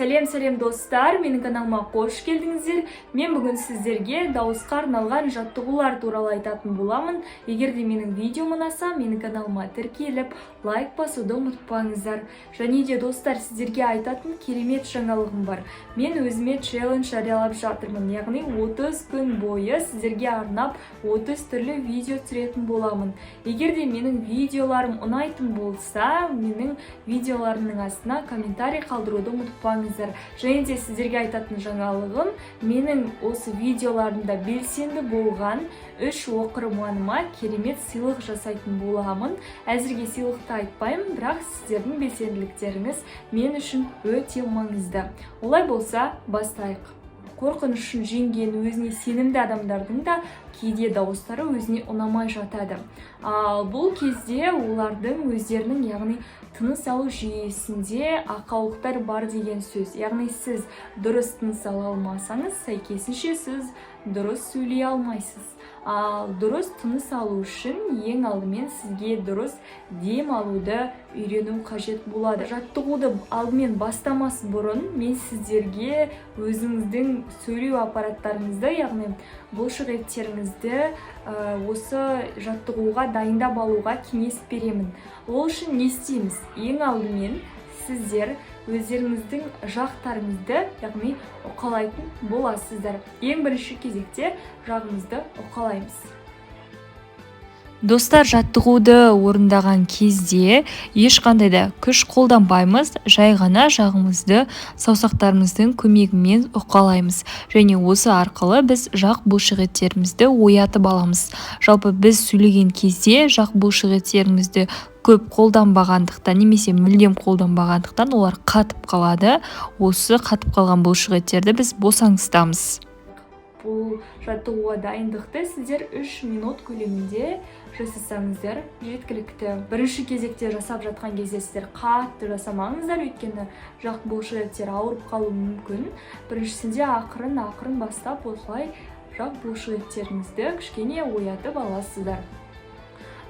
Сәлем достар, менің каналыма қош келдіңіздер. Мен бүгін сіздерге дауысқа арналған жаттығулар туралы айтатын боламын. Егер де менің видеом ұнаса, менің каналыма тіркеліп, лайк басуды ұмытпаңыздар. Және де достар, сіздерге айтатын керемет жаңалығым бар. Мен өзіме челлендж жариялап жатырмын. Яғни 30 күн бойы сіздерге арнап 30 түрлі видео түсіретін боламын. Егер де менің видеоларым ұнайтын болса, менің видеоларымның астына комментарий қалдыруды ұмытпаңыздар. Және де сіздерге айтатын жаңалығым, менің осы видеоларымда белсенді болған 3 оқырманыма керемет сыйлық жасайтын боламын. Әзірге сыйлықты айтпаймын, бірақ сіздердің белсенділіктеріңіз мен үшін өте маңызды. Олай болса, бастайық. Қорқынышын жеңген, өзіне сенімді адамдардың да кейде дауыстары өзіне ұнамай жатады. Бұл кезде олардың өздерінің, яғни тыныс алу жүйесінде ақаулықтар бар деген сөз. Яғни сіз дұрыс тыныс ала алмасаңыз, сәйкесінше сіз дұрыс сөйлей алмайсыз. Дұрыс тыныс алу үшін ең алдымен сізге дұрыс дем алуды үйрену қажет болады. Жаттығуды алдымен бастамас бұрын мен сіздерге өзіңіздің сөйлеу аппараттарыңызды, яғни бұлшық еттеріңізді осы жаттығуға дайындап алуға кеңес беремін. Ол үшін не істейміз? Ең алдымен сіздер өздеріңіздің жақтарыңызды, яғни уқалайтын боласыздар. Ең бірінші кезекте жағымызды уқалаймыз. Достар, жаттығуды орындаған кезде ешқандай да күш қолданбаймыз, жай ғана жағымызды саусақтарымыздың көмегімен уқалаймыз. Және осы арқылы біз жақ бұлшық еттерімізді оятып аламыз. Жалпы біз сөйлеген кезде жақ бұлшық еттерімізді көп қолданбағандықтан, немесе мүлдем қолданбағандықтан олар қатып қалады. Осы қатып қалған бұлшық еттерді біз босаңсытамыз. Бұл жаттығуға дайындықты сіздер 3 минут көлемінде жасасаңыздар жеткілікті. Бірінші кезекте жасап жатқан кезде сіздер қатты жасамаңыздар, өйткені жақ бұлшық еттер ауырып қалуы мүмкін. Біріншісінде ақырын бастап осылай жақ бұлшық еттеріңізді кішкене оятып аласыздар.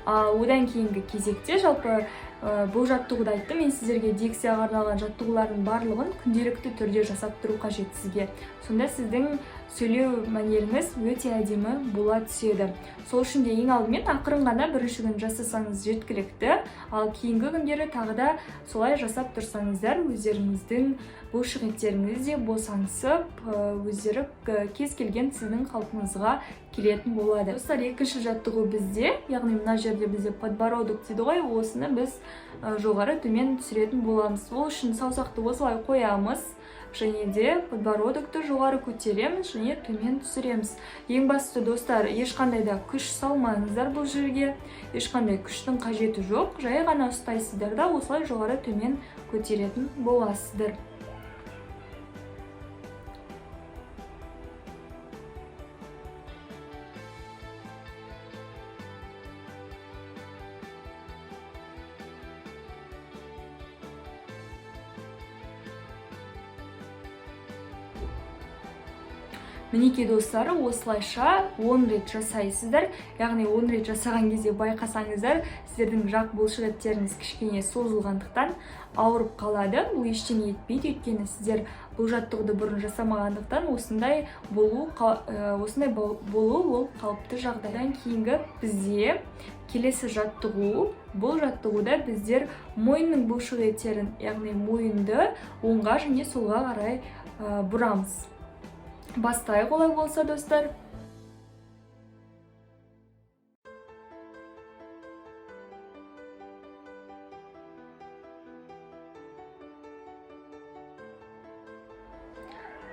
Одан кейінгі кезекте жалпы бұл жаттығуды айттым, мен сіздерге дикцияға арналған жаттығулардың барлығын күнделікті түрде жасап тұру қажет сізге. Сонда сіздің сөйлеу мәнеріңіз өте әдемі бола түседі. Сол үшін де ең алдымен ақырын ғана бірінші күн жасасаңыз жеткілікті, ал кейінгі күндері тағы да солай жасап тұрсаңыздар, өздеріңіздің бұлшық еттеріңіз де босаңсып, өздері кез келген сіздің қалпыңызға келетін болады. Достар, екінші жаттығу бізде, яғни мына жерде бізде подбородок дейді ғой, осыны біз жоғары төмен түсіретін боламыз. Ол үшін саусақты осылай қоямыз, және де подбородокты жоғары көтереміз, және төмен түсіреміз. Ең бастысы, достар, ешқандай да күш салмаңыздар бұл жерге, ешқандай күштің қажеті жоқ, жай ғана ұстайсыздар да осылай жоғары төмен көтеретін боласыздар. Мінекей достары, осылайша 10 рет жасайсыздар. Яғни 10 рет жасаған кезде байқасаңыздар, сіздердің жақ бұлшық еттеріңіз кішкене созылғандықтан ауырып қалады. Бұл ештеңе етпейді, өйткені сіздер бұл жаттығуды бұрын жасамағандықтан осындай болу ол қалыпты жағдайдан кейінгі бізде келесі жаттығу. Бұл жаттығуда біздер мойынның бұлшық еттерін, яғни мойынды оңға және солға қарай бұрамыз. Бастайық олай болса, достар.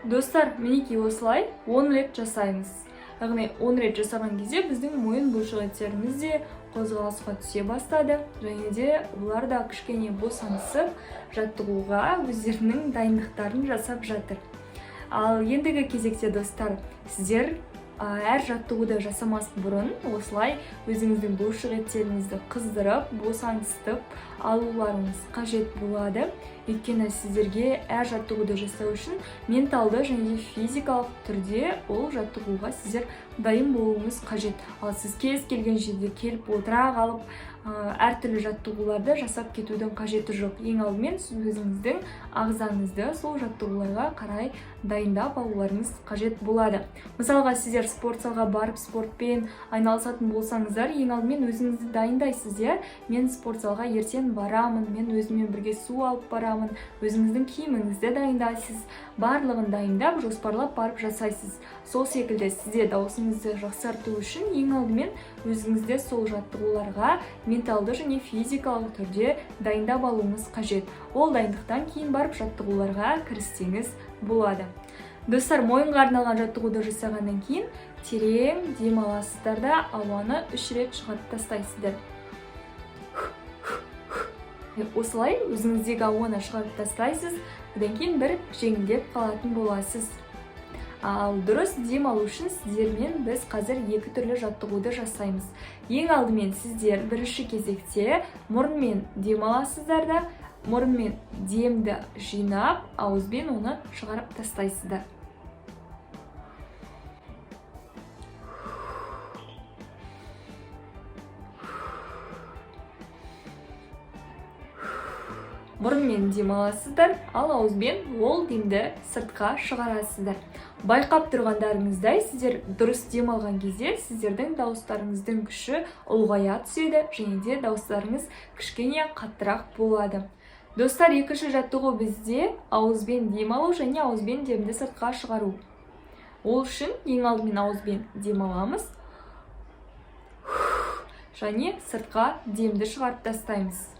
Достар, мінекей осылай 10 рет жасаймыз. Яғни 10 рет жасаған кезде біздің мойын бұлшық еттеріміз де қозғалысқа түсе бастады, және де олар да кішкене босаңсып жаттығуға өздерінің дайындықтарын жасап жатыр. Ал ендігі кезекте, достар, сіздер әр жаттығуды жасамас бұрын осылай өзіңіздің бұлшық еттеріңізді қыздырып, босаңсытып алуларыңыз қажет болады. Өйткені сіздерге әр жаттығуды жасау үшін менталды және физикалық түрде ол жаттығуға сіздер дайын болуыңыз қажет. Ал сіз кез келген жерде келіп отыра қалып әртүрлі жаттығуларды жасап кетудің қажеті жоқ. Ең алдымен сіз өзіңіздің ағзаңызды сол жаттығуларға қарай дайындап алуларыңыз қажет болады. Мысалға, сіздер спорт залға барып спортпен айналысатын болсаңыздар, ең алдымен өзіңізді дайындайсыздар. Мен спорт залға ертең барамын, мен өзіммен бірге су алып барамын, өзіңіздің киіміңізді дайындайсыз, барлығын дайындап, жоспарлап барып жасайсыз. Сол секілді сізде даусыңызды жақсарту үшін ең алдымен өзіңізді сол жаттығуларға менталды және физикалық түрде дайындап алуыңыз қажет. Ол дайындықтан кейін барып жаттығуларға кіріссеңіз болады. Достар, мойынға арналған жаттығуды жасағаннан кейін терең дем аласыздар да ауаны 3 рет шығарып тастайсыздар. Осылай өзіңіздегі ауаны шығарып тастайсыз, одан кейін бір жеңілдеп қалатын боласыз. Ал дұрыс дем алу үшін сіздермен біз қазір екі түрлі жаттығуды жасаймыз. Ең алдымен сіздер бірінші кезекте мұрынмен дем аласыздар да, мұрынмен демді жинап, ауызбен оны шығарып тастайсыздар. Мұрынмен дем аласыздар, ал ауызбен ол демді сыртқа шығарасыздар. Байқап тұрғандарыңыздай, сіздер дұрыс дем алған кезде сіздердің дауыстарыңыздың күші ұлғая түседі, және де дауыстарыңыз кішкене қаттырақ болады. Достар, екінші жаттығу бізде ауызбен дем алу және ауызбен демді сыртқа шығару. Ол үшін ең алдымен ауызбен дем аламыз және сыртқа демді шығарып тастаймыз.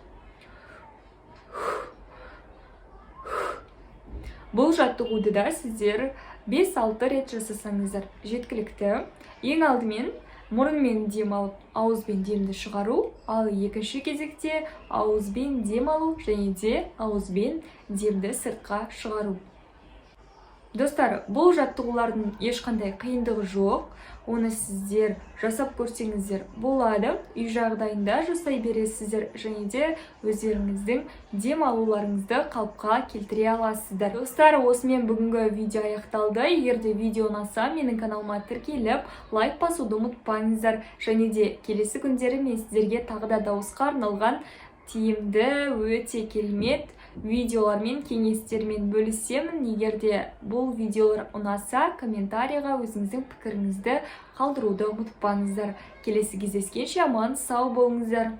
Бұл жаттығуды да сіздер 5-6 рет жасасаңыздар жеткілікті. Ең алдымен мұрынмен дем алып, ауызбен демді шығару, ал екінші кезекте ауызбен дем алу және де ауызбен демді сыртқа шығару. Достар, бұл жаттығулардың ешқандай қиындығы жоқ. Оны сіздер жасап көрсеңіздер болады. Үй жағдайында жасай бересіздер және де өздеріңіздің дем алуларыңызды қалыпқа келтіре аласыздар. Достар, осымен бүгінгі видео аяқталды. Егер де видео ұнаса, менің каналыма тіркеліп, лайк басуды ұмытпаңыздар. Және де келесі күндері мен сіздерге тағы да дауысқа арналған тиімді, өте керемет видеолармен, кеңестермен бөлісемін. Егер де бұл видеолар ұнаса, комментарийға өзіңіздің пікіріңізді қалдыруды ұмытпаңыздар. Келесі кездескенше аман сау болыңыздар.